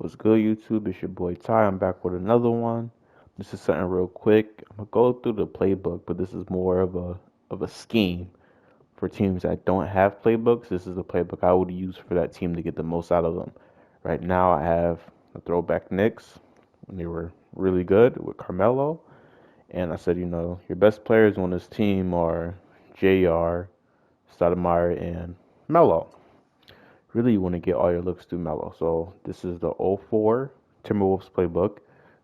What's good, YouTube? It's your boy Ty. I'm back with another one. This is something real quick. I'm gonna go through the playbook, but this is more of a scheme for teams that don't have playbooks. This is the playbook I would use for that team to get the most out of them. Right now, I have the throwback Knicks when they were really good with Carmelo, and I said, your best players on this team are Jr., Stoudemire, and Melo. Really, you want to get all your looks through Melo. So this is the '04 Timberwolves playbook,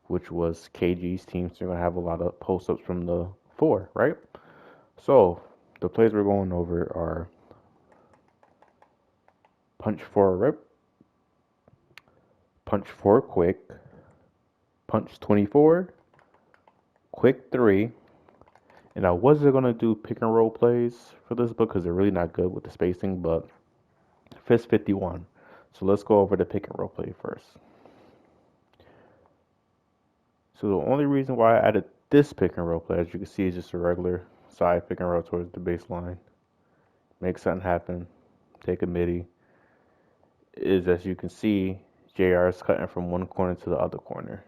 which was KG's team. So you're gonna have a lot of post ups from the four, right? So the plays we're going over are punch four rip, punch four quick, punch 24, quick three. And I wasn't gonna do pick and roll plays for this book because they're really not good with the spacing, but fist 51. So let's go over the pick and roll play first. So the only reason why I added this pick and roll play, as you can see, is just a regular side pick and roll towards the baseline. Make something happen. Take a midi. Is, as you can see, JR is cutting from one corner to the other corner.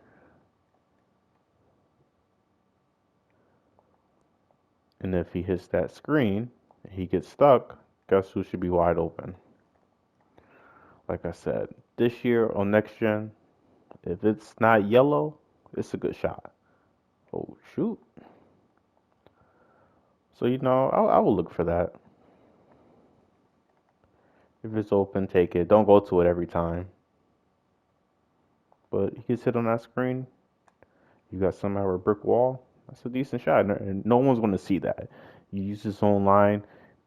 And if he hits that screen, he gets stuck, guess who should be wide open? Like I said, this year or next gen, if it's not yellow, it's a good shot. Oh, shoot. So, I will look for that. If it's open, take it. Don't go to it every time. But he can sit on that screen. You got some a brick wall. That's a decent shot. And no one's going to see that. You use this own line,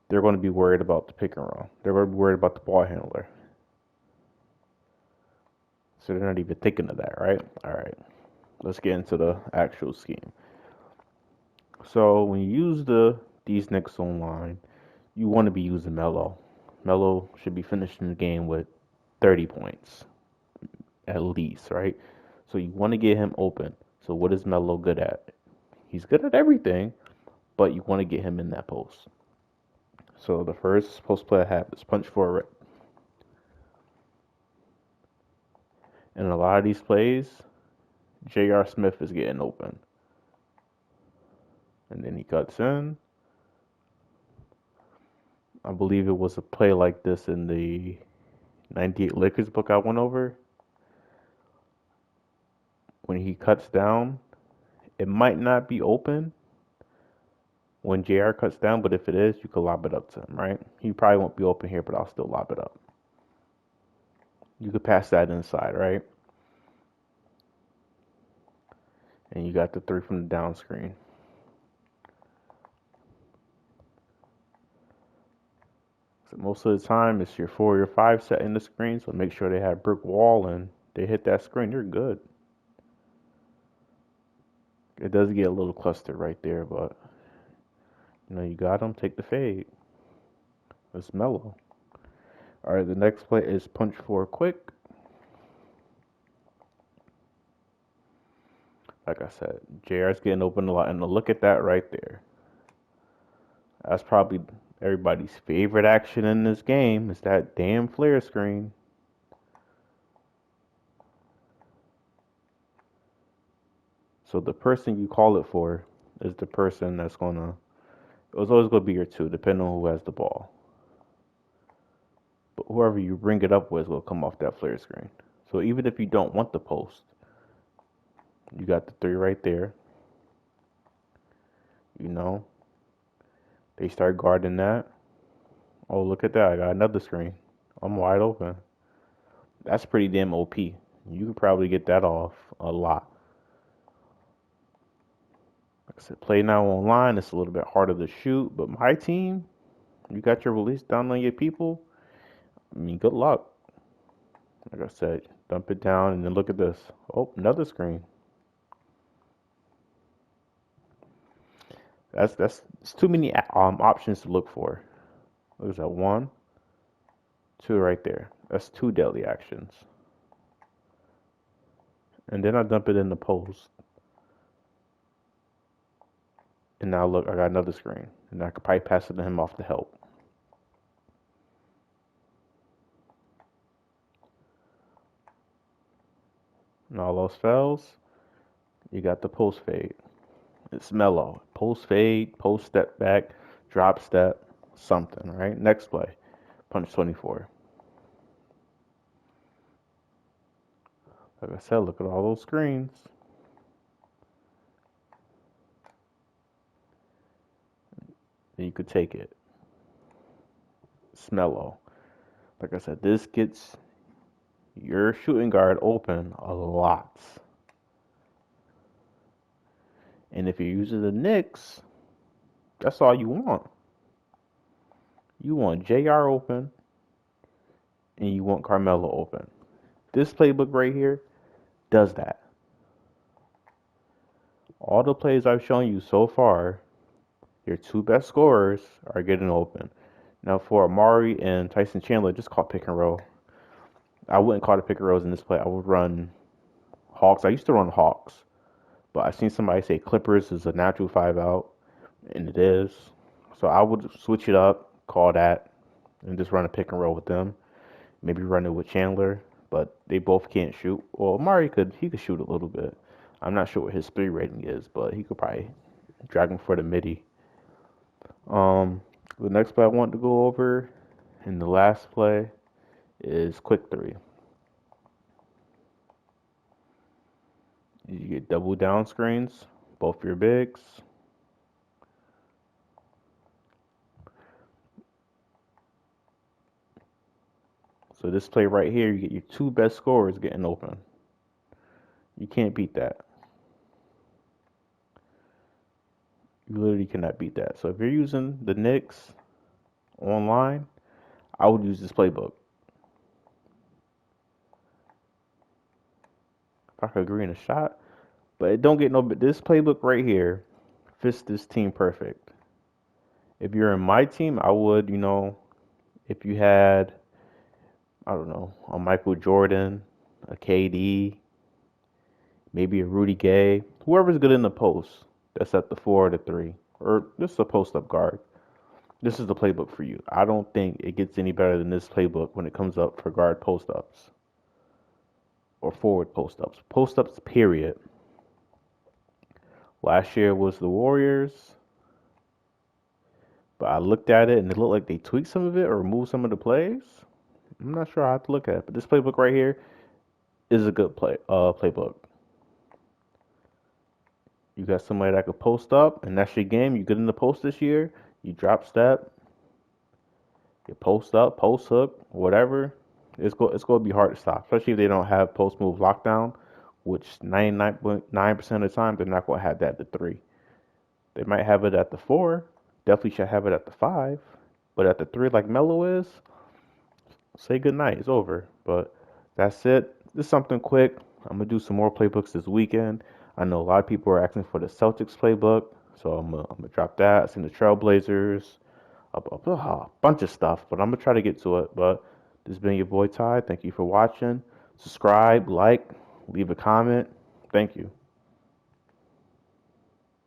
they're going to be worried about the pick and roll. They're going to be worried about the ball handler. So they're not even thinking of that, right? All right. Let's get into the actual scheme. So when you use these Knicks on line, you want to be using Melo. Melo should be finishing the game with 30 points at least, right? So you want to get him open. So what is Melo good at? He's good at everything, but you want to get him in that post. So the first post play I have is punch for a rip. And in a lot of these plays, J.R. Smith is getting open. And then he cuts in. I believe it was a play like this in the 98 Lakers book I went over. When he cuts down, it might not be open when JR cuts down, but if it is, you can lob it up to him, right? He probably won't be open here, but I'll still lob it up. You could pass that inside, right? And you got the three from the down screen. So most of the time, it's your 4 or 5 setting the screen, so make sure they have brick wall and they hit that screen. You're good. It does get a little clustered right there, but you got them. Take the fade. It's Melo. All right, the next play is punch for quick. Like I said, JR's getting open a lot, and look at that right there. That's probably everybody's favorite action in this game is that damn flare screen. So the person you call it for is the person that's gonna. It was always gonna be your two, depending on who has the ball. But whoever you bring it up with will come off that flare screen. So even if you don't want the post, you got the three right there. They start guarding that. Oh, look at that. I got another screen. I'm wide open. That's pretty damn OP. You could probably get that off a lot. Like I said, play now online. It's a little bit harder to shoot. But my team, you got your release down on your people. I mean, good luck. Like I said, dump it down and then look at this. Oh, another screen. That's too many options to look for. There's that 1, 2 right there. That's 2 deadly actions. And then I dump it in the post. And now look, I got another screen. And I could probably pass it to him off the help. And all those fails, you got the post fade. It's mellow. Post fade, post step back, drop step, something, right? Next play. Punch 24. Like I said, look at all those screens. And you could take it. It's mellow. Like I said, this gets your shooting guard open a lot. And if you're using the Knicks, that's all you want. You want JR open and you want Carmelo open. This playbook right here does that. All the plays I've shown you so far, your two best scorers are getting open. Now for Amari and Tyson Chandler, just call pick and roll. I wouldn't call the pick and rolls in this play. I would run Hawks. I used to run Hawks, but I've seen somebody say Clippers is a natural 5-out, and it is. So I would switch it up, call that, and just run a pick and roll with them. Maybe run it with Chandler, but they both can't shoot. Well, Amari could shoot a little bit. I'm not sure what his 3 rating is, but he could probably drag him for the midi. The next play I want to go over in the last play is quick 3. You get double down screens, both your bigs. So this play right here, you get your two best scorers getting open. You can't beat that. You literally cannot beat that. So if you're using the Knicks online, I would use this playbook. If I could agree in a shot. But it don't get no, but this playbook right here fits this team perfect. If you're in my team, I would, if you had, I don't know, a Michael Jordan, a KD, maybe a Rudy Gay, whoever's good in the post, that's at the 4 or the 3, or just a post up guard. This is the playbook for you. I don't think it gets any better than this playbook when it comes up for guard post ups or forward post ups. Post ups, period. Last year was the Warriors, but I looked at it and it looked like they tweaked some of it or removed some of the plays. I'm not sure. I have to look at it, but this playbook right here is a good playbook. You got somebody that could post up, and that's your game. You get in the post this year, you drop step, you post up, post hook, whatever. It's going to be hard to stop, especially if they don't have post move lockdown, which 99.9% of the time they're not going to have that at the 3. They might have it at the 4. Definitely should have it at the 5. But at the 3, like Melo is, say goodnight. It's over. But that's it. Just something quick. I'm going to do some more playbooks this weekend. I know a lot of people are asking for the Celtics playbook, so I'm gonna drop that. I've seen the Trailblazers, a bunch of stuff, but I'm going to try to get to it. But this has been your boy Ty. Thank you for watching. Subscribe, like, leave a comment. Thank you.